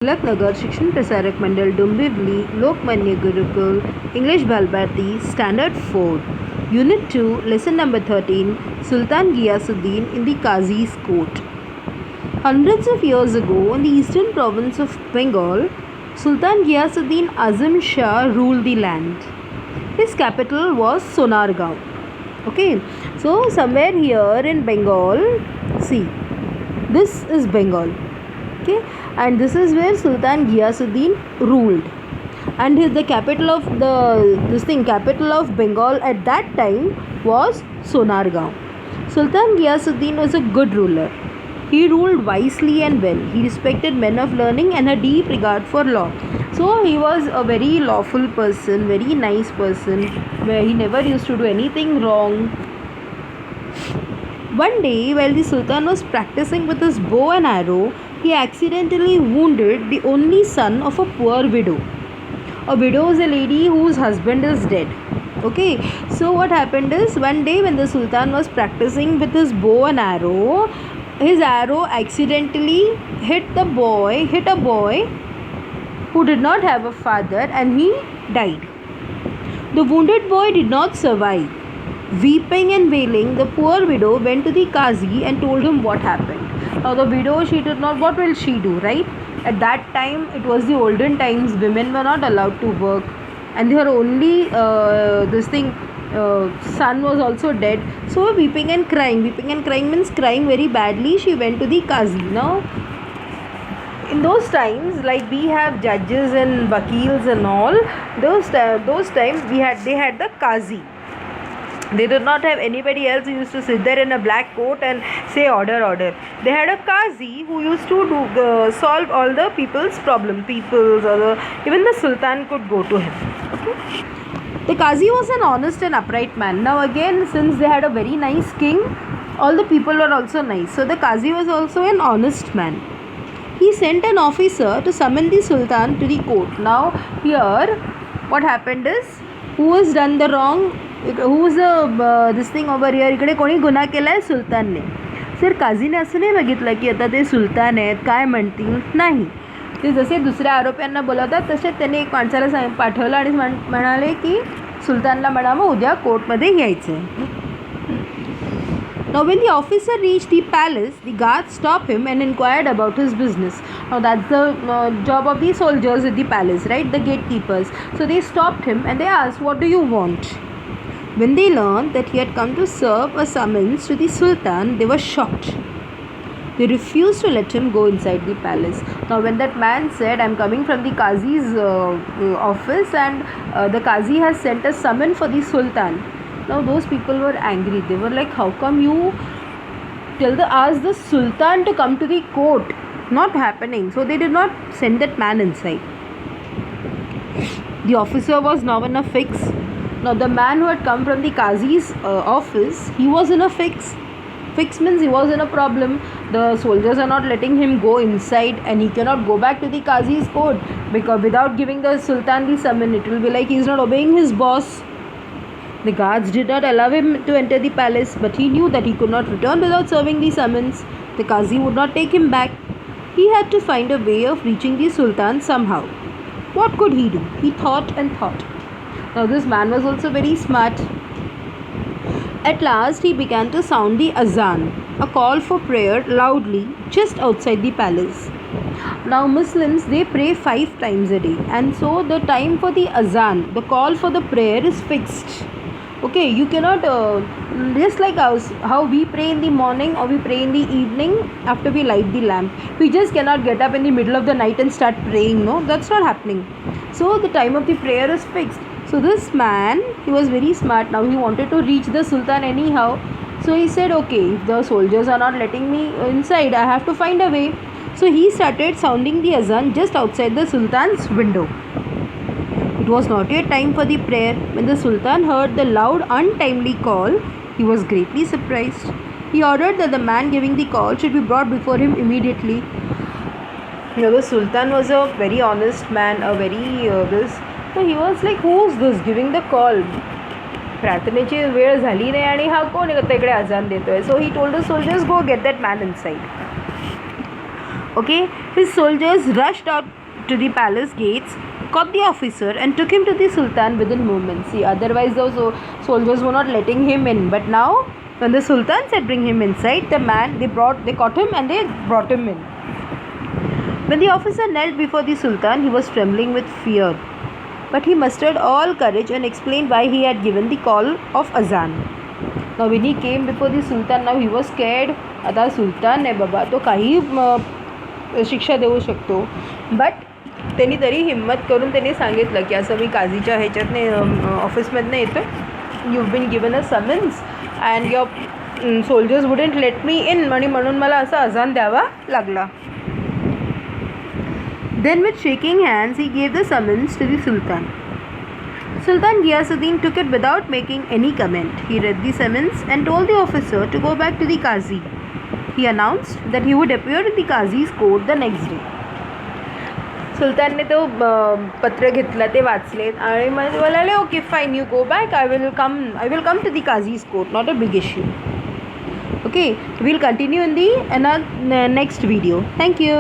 तिलकनगर शिक्षण प्रसारक मंडल Dombivli Lokmanya Gurukul English Balbati Standard 4 Unit 2 Lesson number 13 Sultan Ghiyasuddin in the Qazi's court. Hundreds of years ago in the eastern province of Bengal, Sultan Ghiyasuddin Azim Shah ruled the land. His capital was Sonargaon. Okay, so somewhere here in Bengal, see, this is Bengal. Okay, and this is where Sultan Ghiyasuddin ruled, and the capital of capital of Bengal at that time was Sonargaon. Sultan Ghiyasuddin was a good ruler. He ruled wisely and well. He respected men of learning and a deep regard for law. So he was a very lawful person, very nice person, where he never used to do anything wrong. One day, while the Sultan was practicing with his bow and arrow, he accidentally wounded the only son of a poor widow. A widow is a lady whose husband is dead. Okay, so what happened is, one day when the Sultan was practicing with his bow and arrow, his arrow accidentally hit a boy who did not have a father, and he died. The wounded boy did not survive. Weeping and wailing, the poor widow went to the Qazi and told him what happened. Now the widow, she did not, what will she do, right? At that time, it was the olden times, women were not allowed to work, and her only son was also dead. So weeping and crying means crying very badly, she went to the Qazi. Now in those times, like we have judges and vakils and all, those times they had the Qazi. They did not have anybody else who used to sit there in a black coat and say order, order. They had a Qazi who used to solve all the people's problem. Even the Sultan could go to him. Okay? The Qazi was an honest and upright man. Now again, since they had a very nice king, all the people were also nice. So the Qazi was also an honest man. He sent an officer to summon the Sultan to the court. Now here, what happened is, who has done the wrong? Who's this thing over here? इकडे कोणी गुन्हा केला आहे? सुलतानने. Sir काझीने असं नाही बघितलं की आता ते सुलतान आहेत, काय म्हणतील, नाही. ते जसे दुसऱ्या आरोप्यांना बोलवतात तसे त्यांनी एक माणसाला पाठवलं आणि म्हणाले की सुलतानला म्हणावं उद्या कोर्टमध्ये यायचं आहे. Now when the officer reached the palace, the guards stopped him and inquired about his business. Now that's the job of the soldiers at the palace, right? The gatekeepers. So they stopped him and they asked, what do you want? When they learned that he had come to serve a summons to the Sultan, they were shocked. They refused to let him go inside the palace. Now when that man said, I'm coming from the Qazi's office and the Qazi has sent a summon for the Sultan. Now those people were angry. They were like, how come you ask the Sultan to come to the court? Not happening. So they did not send that man inside. The officer was now in a fix. Now the man who had come from the Qazi's office, he was in a fix. Fix means he was in a problem. The soldiers are not letting him go inside and he cannot go back to the Qazi's court, because without giving the Sultan the summon, it will be like he is not obeying his boss. The guards did not allow him to enter the palace, but he knew that he could not return without serving the summons. The Qazi would not take him back. He had to find a way of reaching the Sultan somehow. What could he do? He thought and thought. Now this man was also very smart. At last he began to sound the azan, a call for prayer, loudly just outside the palace. Now Muslims, they pray 5 times a day, and so the time for the azan, the call for the prayer, is fixed. Okay, you cannot just like us, how we pray in the morning or we pray in the evening after we light the lamp. We just cannot get up in the middle of the night and start praying. No, that's not happening. So the time of the prayer is fixed. So this man, he was very smart. Now he wanted to reach the Sultan anyhow. So he said, okay, if the soldiers are not letting me inside, I have to find a way. So he started sounding the azan just outside the Sultan's window. It was not yet time for the prayer. When the Sultan heard the loud, untimely call, he was greatly surprised. He ordered that the man giving the call should be brought before him immediately. You know, the Sultan was a very honest man, a very So he was like, who's this giving the call? प्रार्थनेची वेळ झाली नाही आणि हा कोण इकडे अजान देतोय. So he told the soldiers, go get that man inside. Okay, his soldiers rushed out to the palace gates, caught the officer, and took him to the Sultan within moments. See, otherwise those soldiers were not letting him in, but now when the Sultan said bring him inside, they caught him and they brought him in. When the officer knelt before the Sultan, he was trembling with fear, but he mustered all courage and explained why he had given the call of azan. Now when he came before the Sultan, now he was scared. आता सुलतान आहे बाबा, तो काही शिक्षा देऊ शकतो. But त्यांनी तरी हिम्मत करून त्यांनी सांगितलं की असं मी काझीच्या ह्याच्यातने ऑफिसमधनं येतो. You been given a summons and your soldiers wouldn't let me in, आणि म्हणून मला असा अजान द्यावा लागला. Then with shaking hands he gave the summons to the Sultan. Sultan Ghiyasuddin took it without making any comment. He read the summons and told the officer to go back to the Qazi. He announced that he would appear in the Qazi's court the next day. सुलतानने तो पत्र घेतला, ते वाचलेत आणि मग बोलाले okay fine, you go back, I will come to the Qazi's court, not a big issue. Okay, we'll continue in the next video. Thank you.